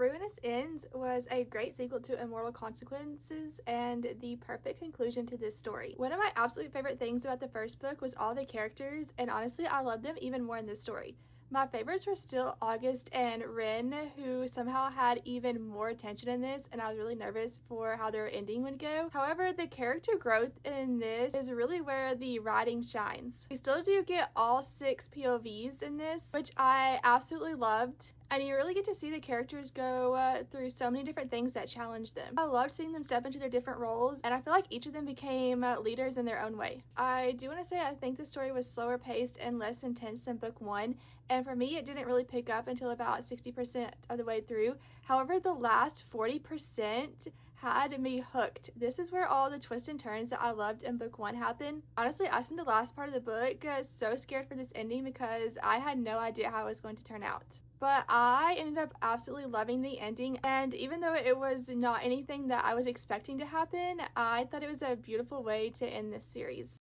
Ruinous Ends was a great sequel to Immortal Consequences and the perfect conclusion to this story. One of my absolute favorite things about the first book was all the characters, and honestly, I love them even more in this story. My favorites were still August and Ren, who somehow had even more attention in this, and I was really nervous for how their ending would go. However, the character growth in this is really where the writing shines. We still do get all 6 POVs in this, which I absolutely loved. And you really get to see the characters go through so many different things that challenge them. I loved seeing them step into their different roles, and I feel like each of them became leaders in their own way. I do want to say I think the story was slower paced and less intense than book 1, and for me it didn't really pick up until about 60% of the way through. However, the last 40% had me hooked. This is where all the twists and turns that I loved in book 1 happen. Honestly, I spent the last part of the book so scared for this ending because I had no idea how it was going to turn out. But I ended up absolutely loving the ending, and even though it was not anything that I was expecting to happen, I thought it was a beautiful way to end this series.